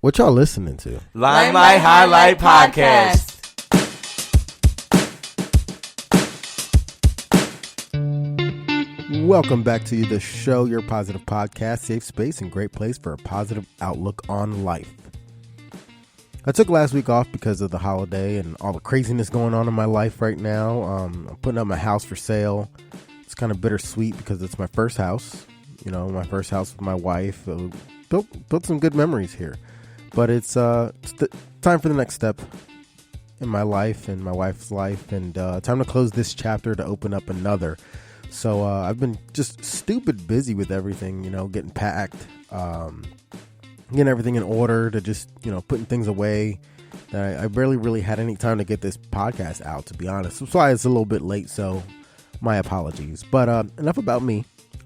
What y'all listening to? Limelight Highlight Podcast. Welcome back to the show, your positive podcast, safe space and great place for a positive outlook on life. I took last week off because of the holiday and all the craziness going on in my life right now. I'm putting up my house for sale. It's kind of bittersweet because it's my first house. You know, my first house with my wife. Built some good memories here. But it's the time for the next step in my life and my wife's life. And time to close this chapter to open up another. So I've been just stupid busy with everything, you know, getting packed, getting everything in order, to just, you know, putting things away. I barely really had any time to get this podcast out, to be honest. That's why it's a little bit late, so my apologies. But enough about me.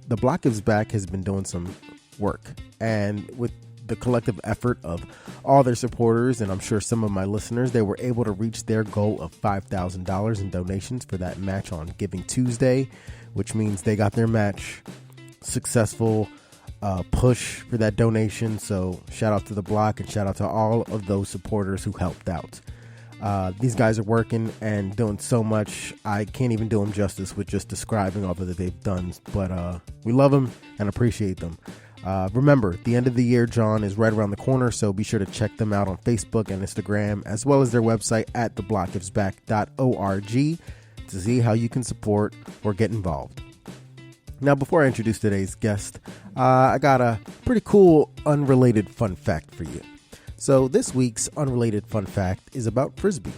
The Block Gives Back has been doing some work, and with the collective effort of all their supporters, and I'm sure some of my listeners, they were able to reach their goal of $5,000 in donations for that match on Giving Tuesday, which means they got their match successful push for that donation. So shout out to the Block and shout out to all of those supporters who helped out. These guys are working and doing so much. I can't even do them justice with just describing all that they've done, but we love them and appreciate them. Remember, the end of the year, John, is right around the corner, so be sure to check them out on Facebook and Instagram, as well as their website at theblockgivesback.org to see how you can support or get involved. Now, before I introduce today's guest, I got a pretty cool unrelated fun fact for you. So this week's unrelated fun fact is about Frisbee,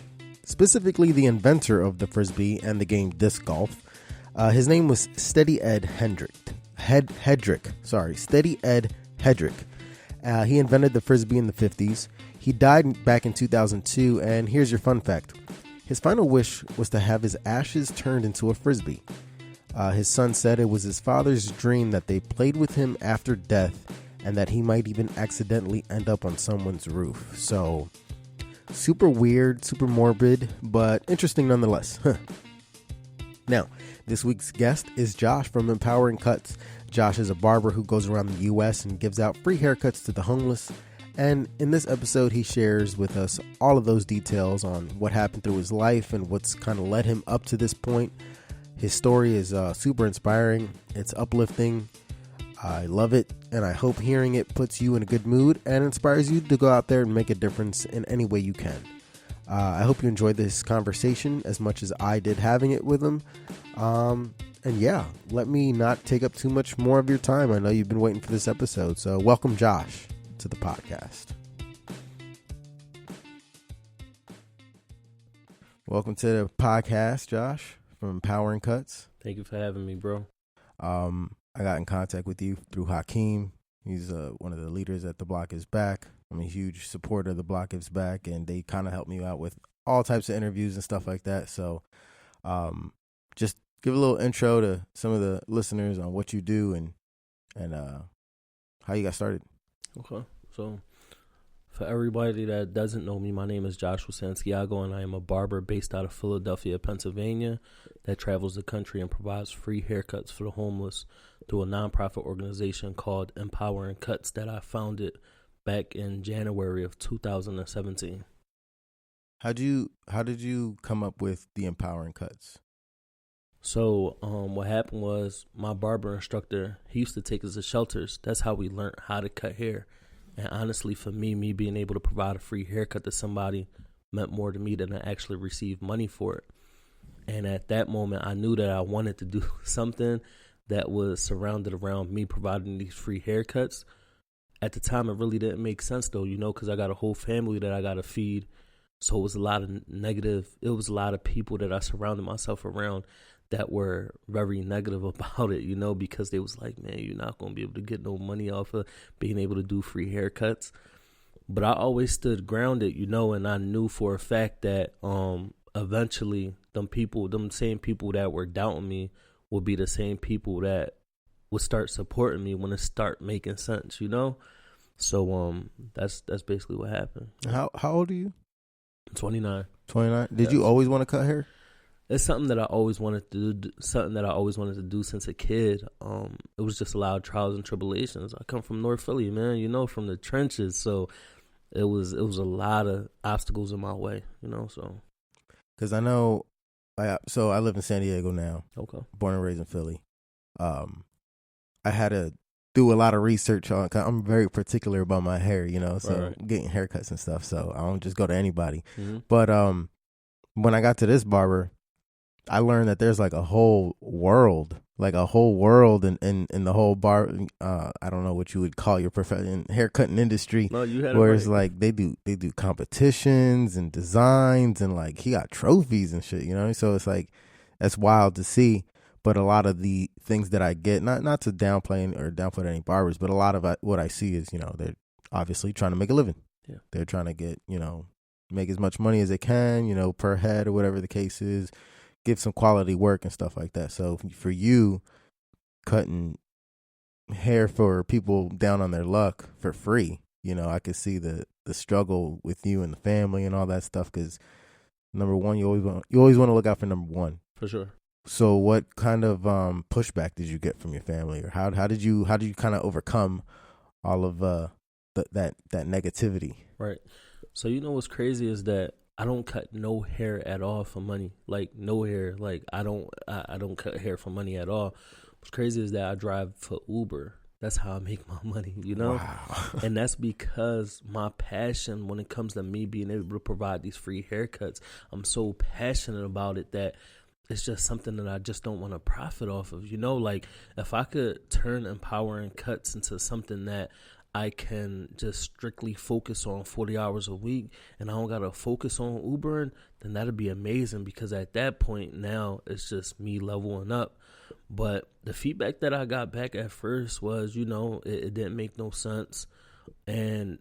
specifically the inventor of the Frisbee and the game disc golf. His name was Steady Ed Hedrick. Steady Ed Hedrick. He invented the Frisbee in the 50s. He died back in 2002, and here's your fun fact. His final wish was to have his ashes turned into a Frisbee. His son said it was his father's dream that they played with him after death, and that he might even accidentally end up on someone's roof. So, super weird, super morbid, but interesting nonetheless. Now, this week's guest is Josh from Empowering Cuts. Josh is a barber who goes around the U.S. and gives out free haircuts to the homeless. And in this episode, he shares with us all of those details on what happened through his life and what's kind of led him up to this point. His story is super inspiring. It's uplifting. I love it, and I hope hearing it puts you in a good mood and inspires you to go out there and make a difference in any way you can. I hope you enjoyed this conversation as much as I did having it with him. And yeah, let me not take up too much more of your time. I know you've been waiting for this episode, so welcome Josh to the podcast. Welcome to the podcast, Josh, from Empowering Cuts. Thank you for having me, bro. I got in contact with you through Hakeem. He's one of the leaders at The Block Gives Back. I'm a huge supporter of The Block Gives Back, and they kind of helped me out with all types of interviews and stuff like that. So just give a little intro to some of the listeners on what you do and how you got started. Okay. So for everybody that doesn't know me, my name is Joshua Santiago, and I am a barber based out of Philadelphia, Pennsylvania, that travels the country and provides free haircuts for the homeless through a nonprofit organization called Empowering Cuts that I founded back in January of 2017. How did you come up with the Empowering Cuts? So what happened was my barber instructor, he used to take us to shelters. That's how we learned how to cut hair. And honestly, for me being able to provide a free haircut to somebody meant more to me than I actually received money for it. And at that moment, I knew that I wanted to do something that was surrounded around me providing these free haircuts. At the time, it really didn't make sense, though, you know, because I got a whole family that I got to feed. So it was a lot of negative. It was a lot of people that I surrounded myself around that were very negative about it, you know, because they was like, man, you're not going to be able to get no money off of being able to do free haircuts. But I always stood grounded, you know, and I knew for a fact that eventually them same people that were doubting me would be the same people that would start supporting me when it start making sense, you know? So that's basically what happened. How old are you? 29. 29. Did you always want to cut hair? It's something that I always wanted to do. Something that I always wanted to do since a kid. It was just a lot of trials and tribulations. I come from North Philly, man. You know, from the trenches. So it was a lot of obstacles in my way, you know. So, because I know, so I live in San Diego now. okay, born and raised in Philly. I had to do a lot of research on. Cause I'm very particular about my hair, you know. So right. getting haircuts and stuff. So I don't just go to anybody. Mm-hmm. But when I got to this barber, I learned that there's like a whole world in the whole bar. I don't know what you would call your profession, haircutting industry. No, you had where it it's right. like they do competitions and designs and like he got trophies and shit, you know. So it's like that's wild to see. But a lot of the things that I get, not to downplay any barbers, but a lot of what I see is, you know, they're obviously trying to make a living. Yeah. They're trying to get, you know, make as much money as they can, you know, per head or whatever the case is. Give some quality work and stuff like that. So for you, cutting hair for people down on their luck for free, you know, I could see the struggle with you and the family and all that stuff. Because number one, you always want to look out for number one. For sure. So what kind of pushback did you get from your family, or how did you kind of overcome all of that negativity? Right. So you know what's crazy is that I don't cut no hair at all for money. Like no hair. Like I don't cut hair for money at all. What's crazy is that I drive for Uber. That's how I make my money, you know? Wow. And that's because my passion when it comes to me being able to provide these free haircuts, I'm so passionate about it that it's just something that I just don't want to profit off of, you know? Like if I could turn empowering cuts into something that I can just strictly focus on 40 hours a week and I don't got to focus on Ubering, then that'd be amazing because at that point now it's just me leveling up. But the feedback that I got back at first was, you know, it didn't make no sense. And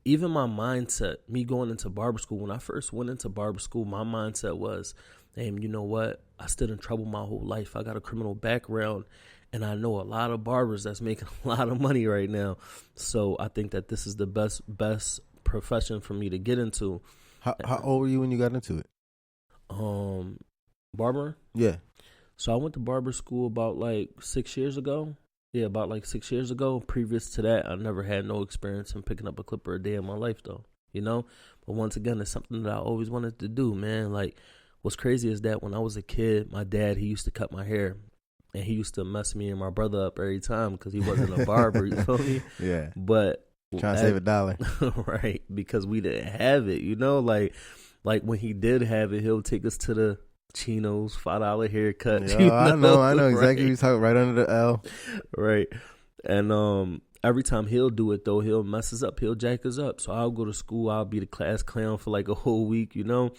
even my mindset, me going into barber school, when I first went into barber school, my mindset was, damn, you know what? I stood in trouble my whole life. I got a criminal background. And I know a lot of barbers that's making a lot of money right now. So I think that this is the best profession for me to get into. How old were you when you got into it? Barber? Yeah. So I went to barber school about like 6 years ago. Yeah, about like 6 years ago. Previous to that, I never had no experience in picking up a clipper a day in my life though, you know? But once again, it's something that I always wanted to do, man. Like what's crazy is that when I was a kid, my dad, he used to cut my hair. And he used to mess me and my brother up every time because he wasn't a barber, you feel me? Yeah. But trying to save $1. Right, because we didn't have it, you know? Like when he did have it, he'll take us to the Chinos, $5 haircut. Yeah, you know? I know exactly right? what you're talking, right under the L. Right. And every time he'll do it, though, he'll mess us up. He'll jack us up. So I'll go to school. I'll be the class clown for like a whole week, you know?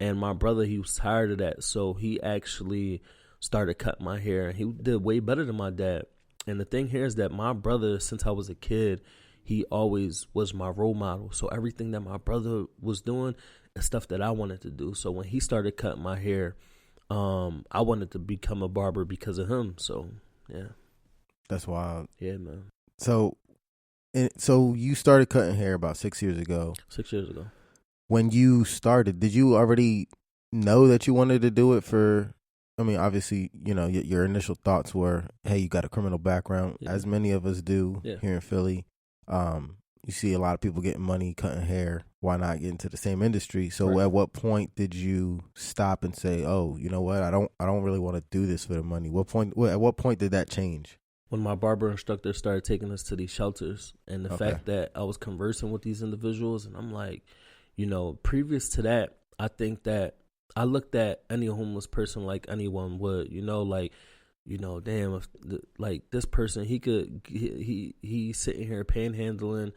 And my brother, he was tired of that. So he actually started cutting my hair. He did way better than my dad. And the thing here is that my brother, since I was a kid, he always was my role model. So everything that my brother was doing is stuff that I wanted to do. So when he started cutting my hair, I wanted to become a barber because of him. So, yeah. That's wild. Yeah, man. So you started cutting hair about 6 years ago. 6 years ago. When you started, did you already know that you wanted to do it for... I mean, obviously, you know, your initial thoughts were, hey, you got a criminal background, as many of us do here in Philly. You see a lot of people getting money cutting hair. Why not get into the same industry? So at what point did you stop and say, oh, you know what? I don't really want to do this for the money. At what point did that change? When my barber instructor started taking us to these shelters and the fact that I was conversing with these individuals, and I'm like, you know, previous to that, I think that I looked at any homeless person like anyone would, you know, like, you know, damn, if like this person, he's sitting here panhandling,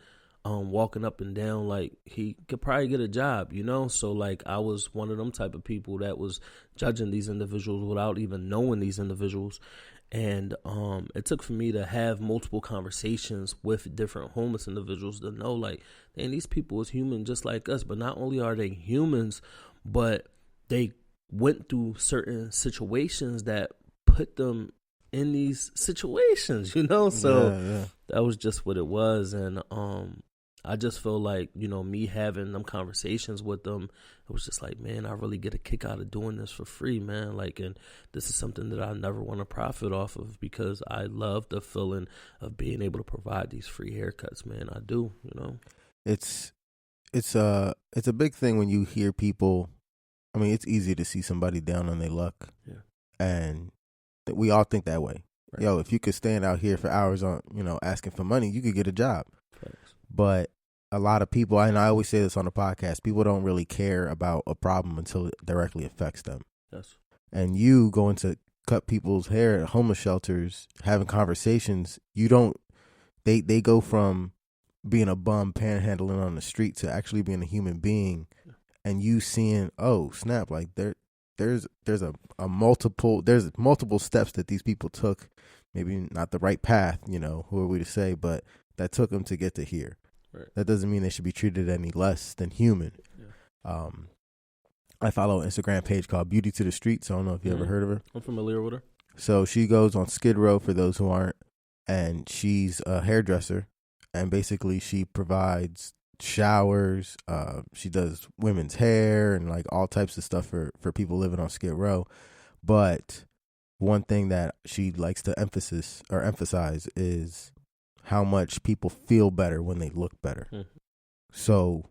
walking up and down, like he could probably get a job, you know? So like I was one of them type of people that was judging these individuals without even knowing these individuals. And it took for me to have multiple conversations with different homeless individuals to know like, dang, these people is human just like us, but not only are they humans, but they went through certain situations that put them in these situations, you know? So that was just what it was. And I just feel like, you know, me having them conversations with them, it was just like, man, I really get a kick out of doing this for free, man. Like, and this is something that I never want to profit off of because I love the feeling of being able to provide these free haircuts, man. I do, you know? it's a big thing when you hear people. I mean, it's easy to see somebody down on their luck, and we all think that way. Right. Yo, if you could stand out here for hours on, asking for money, you could get a job. Thanks. But a lot of people, and I always say this on the podcast, people don't really care about a problem until it directly affects them. Yes. And you going to cut people's hair at homeless shelters, having conversations, they go from being a bum panhandling on the street to actually being a human being, and you seeing, oh snap, like there's multiple steps that these people took, maybe not the right path, who are we to say, but that took them to get to here. Right. That doesn't mean they should be treated any less than human. Yeah. I follow an Instagram page called Beauty to the Streets. I don't know if you ever heard of her. I'm familiar with her. So she goes on Skid Row, for those who aren't, and she's a hairdresser, and basically she provides showers. She does women's hair and like all types of stuff for people living on Skid Row. But one thing that she likes to emphasize is how much people feel better when they look better. So,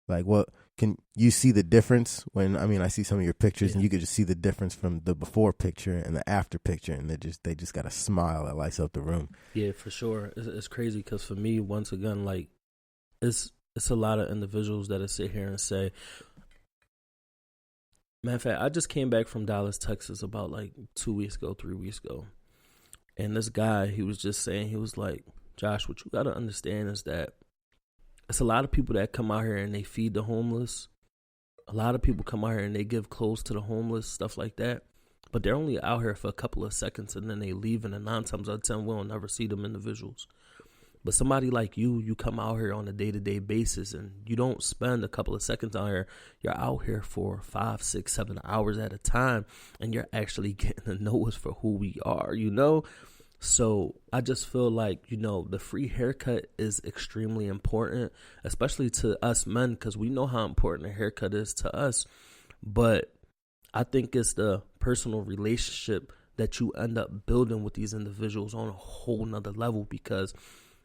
like, what can you see the difference when? I mean, I see some of your pictures, and you could just see the difference from the before picture and the after picture, and they just got a smile that lights up the room. Yeah, for sure. It's crazy because for me, once again, like, it's a lot of individuals that sit here and say, matter of fact, I just came back from Dallas, Texas about like 3 weeks ago. And this guy, he was just saying, he was like, Josh, what you got to understand is that it's a lot of people that come out here and they feed the homeless. A lot of people come out here and they give clothes to the homeless, stuff like that. But they're only out here for a couple of seconds and then they leave. And 9 times out of 10, we'll never see them individuals. But somebody like you come out here on a day-to-day basis and you don't spend a couple of seconds out here. You're out here for 5, 6, 7 hours at a time, and you're actually getting to know us for who we are, So I just feel like, the free haircut is extremely important, especially to us men, because we know how important a haircut is to us. But I think it's the personal relationship that you end up building with these individuals on a whole nother level, because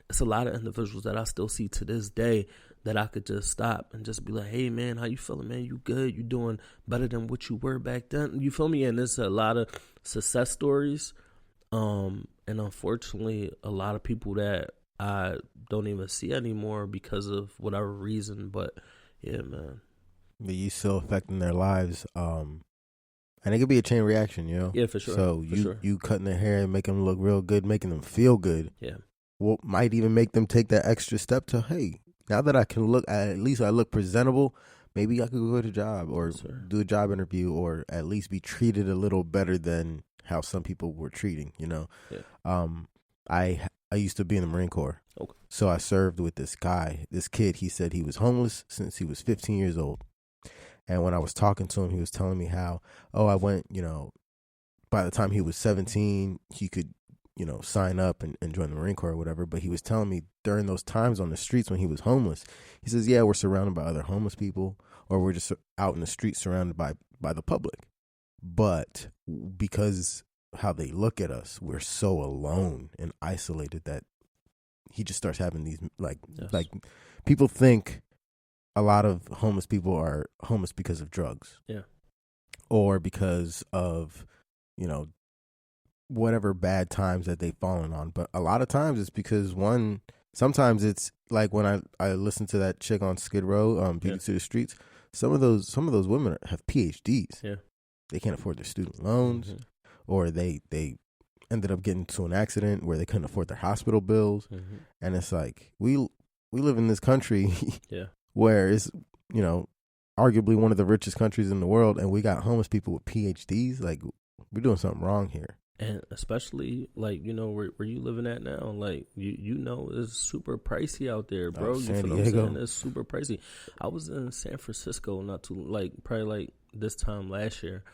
it's a lot of individuals that I still see to this day that I could just stop and just be like, hey, man, how you feeling, man? You good? You doing better than what you were back then? You feel me? And there's a lot of success stories. And unfortunately, a lot of people that I don't even see anymore because of whatever reason. But, yeah, man. But you still affecting their lives. And it could be a chain reaction, Yeah, for sure. So you cutting their hair and making them look real good, making them feel good. Yeah. Well, might even make them take that extra step to, hey, now that I can look, at least I look presentable, maybe I could go get a job or do a job interview, or at least be treated a little better than how some people were treating, Yeah. I used to be in the Marine Corps. Okay. So I served with this kid. He said he was homeless since he was 15 years old. And when I was talking to him, he was telling me how, I went, by the time he was 17, he could, sign up and join the Marine Corps or whatever. But he was telling me during those times on the streets when he was homeless, he says, yeah, we're surrounded by other homeless people, or we're just out in the streets surrounded by the public. But because how they look at us, we're so alone and isolated that he just starts having these, like people think a lot of homeless people are homeless because of drugs. Yeah. Or because of, whatever bad times that they've fallen on. But a lot of times it's because sometimes it's like when I listen to that chick on Skid Row, Beauty to the Streets, some of those women have PhDs. Yeah. They can't afford their student loans, or they ended up getting into an accident where they couldn't afford their hospital bills. And it's like, we live in this country where it's, arguably one of the richest countries in the world, and we got homeless people with PhDs. Like, we're doing something wrong here. And especially, like, where you living at now, like, it's super pricey out there, bro. You feel what I'm saying? It's super pricey. I was in San Francisco probably this time last year,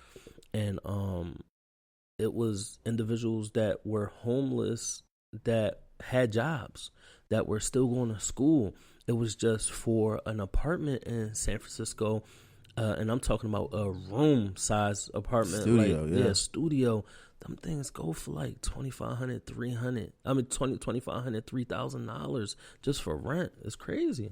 and it was individuals that were homeless that had jobs, that were still going to school. It was just for an apartment in San Francisco, and I'm talking about a room-size apartment. Studio, studio. Them things go for like $2,500, $300. I mean, $2,500, $3,000 just for rent. It's crazy.